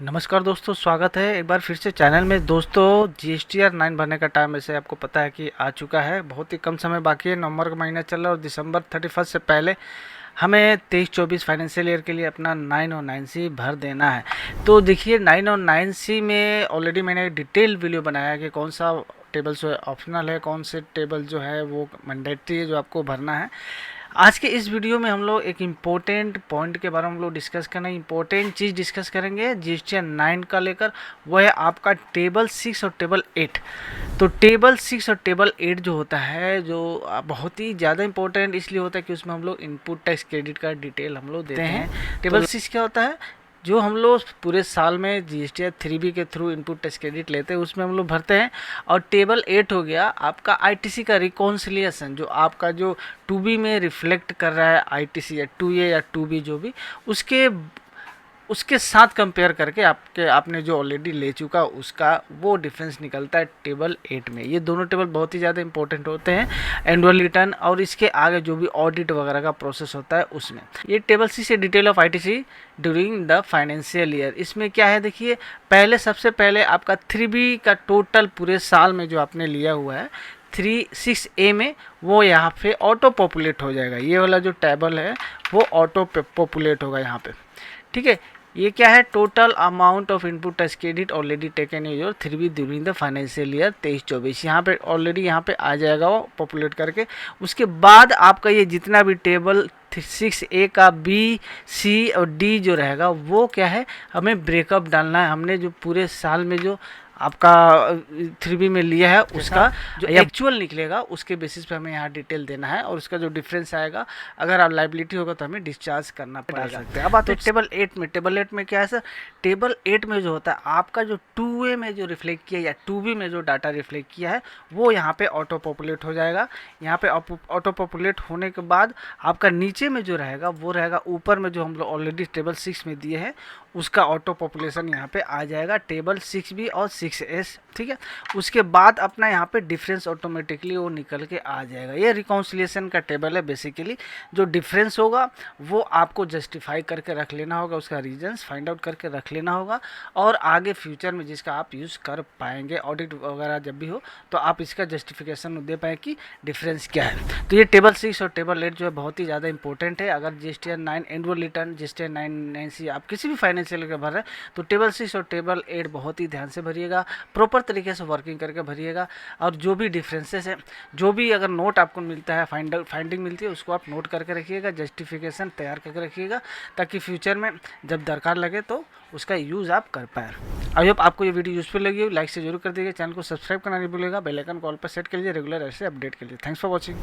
नमस्कार दोस्तों, स्वागत है एक बार फिर से चैनल में। दोस्तों GSTR 9 भरने का टाइम वैसे आपको पता है कि आ चुका है। बहुत ही कम समय बाकी है। नवंबर का महीना चल रहा है और दिसंबर 31 से पहले हमें 23-24 फाइनेंशियल ईयर के लिए अपना 9 और 9C भर देना है। तो देखिए 9 और 9C में ऑलरेडी मैंने डिटेल वीडियो बनाया है कि कौन सा टेबल जो है ऑप्शनल है, कौन से टेबल जो है वो मैंडेटरी है जो आपको भरना है। आज के इस वीडियो में हम लोग एक इम्पोर्टेंट पॉइंट के बारे में हम लोग डिस्कस करना है। इम्पोर्टेंट चीज़ डिस्कस करेंगे GSTR 9 का लेकर, वह है आपका टेबल 6 और टेबल 8। तो टेबल 6 और टेबल 8 जो होता है, जो बहुत ही ज़्यादा इंपॉर्टेंट इसलिए होता है कि उसमें हम लोग इनपुट टैक्स क्रेडिट का डिटेल हम लोग देते हैं। टेबल 6 क्या होता है, जो हम लोग पूरे साल में GSTR 3B के थ्रू इनपुट टैक्स क्रेडिट लेते हैं उसमें हम लोग भरते हैं। और टेबल 8 हो गया आपका ITC का रिकॉन्सिलिएशन, जो आपका जो 2B में रिफ्लेक्ट कर रहा है ITC या 2A या 2B जो भी उसके साथ कंपेयर करके आपने जो ऑलरेडी ले चुका उसका वो डिफरेंस निकलता है टेबल 8 में। ये दोनों टेबल बहुत ही ज़्यादा इंपॉर्टेंट होते हैं एनुअल रिटर्न और इसके आगे जो भी ऑडिट वगैरह का प्रोसेस होता है उसमें। ये टेबल सी से detail of ITC during the financial year. इसमें क्या है देखिए, सबसे पहले आपका 3B का टोटल पूरे साल में जो आपने लिया हुआ है 6A में, वो यहाँ पे ऑटो पॉपुलेट हो जाएगा। ये वाला जो टेबल है वो ऑटो पॉपुलेट होगा यहाँ पे, ठीक है। ये क्या है, total amount of input tax credit already taken in your 3B during the financial year 23-24। यहाँ पे ऑलरेडी यहाँ पे आ जाएगा वो पॉपुलेट करके। उसके बाद आपका ये जितना भी टेबल 6A का B, C और D जो रहेगा वो क्या है, हमें ब्रेकअप डालना है। हमने जो पूरे साल में जो आपका 3B में लिया है उसका जो एक्चुअल निकलेगा उसके बेसिस पे हमें यहाँ डिटेल देना है और उसका जो डिफरेंस आएगा, अगर आप लाइबिलिटी होगा तो हमें डिस्चार्ज करना पड़ेगा। अब आते हैं टेबल 8 में। टेबल 8 में क्या है सर, टेबल 8 में जो होता है आपका जो 2A में जो रिफ्लेक्ट किया या 2B में जो डाटा रिफ्लेक्ट किया है वो यहाँ पे ऑटो पॉपुलेट हो जाएगा। यहाँ पे ऑटो पॉपुलेट होने के बाद आपका नीचे में जो रहेगा वो रहेगा ऊपर में जो हम लोग ऑलरेडी टेबल 6 में दिए हैं उसका ऑटो पॉपुलेशन यहाँ पे आ जाएगा टेबल 6B और 6S, ठीक है। उसके बाद अपना यहाँ पे डिफरेंस ऑटोमेटिकली वो निकल के आ जाएगा। ये रिकॉन्सिलिएशन का टेबल है। बेसिकली जो डिफरेंस होगा वो आपको जस्टिफाई करके रख लेना होगा, उसका रीजंस फाइंड आउट करके रख लेना होगा और आगे फ्यूचर में जिसका आप यूज़ कर पाएंगे, ऑडिट वगैरह जब भी हो तो आप इसका जस्टिफिकेशन दे पाए कि डिफरेंस क्या है। तो ये टेबल 6 और टेबल 8 जो है बहुत ही ज़्यादा इंपॉर्टेंट है। अगर GSTR 9 annual return GSTR 9C आप किसी भी फाइनेंशियल का भर रहे हैं तो टेबल 6 और टेबल 8 बहुत ही ध्यान से भरिएगा, प्रॉपर तरीके से वर्किंग करके भरिएगा। और जो भी डिफरेंसेस हैं, जो भी अगर नोट आपको मिलता है, फाइंडिंग मिलती है, उसको आप नोट करके रखिएगा, जस्टिफिकेशन तैयार करके रखिएगा ताकि फ्यूचर में जब दरकार लगे तो उसका यूज़ आप कर पाए। आई होप आपको ये वीडियो यूजफुल लगी हो। लाइक से जरूर कर दीजिए, चैनल को सब्सक्राइब करना नहीं भूलिएगा, बेल आइकन कॉल पर सेट कर लीजिए रेगुलर ऐसे अपडेट के लिए। Thanks for watching.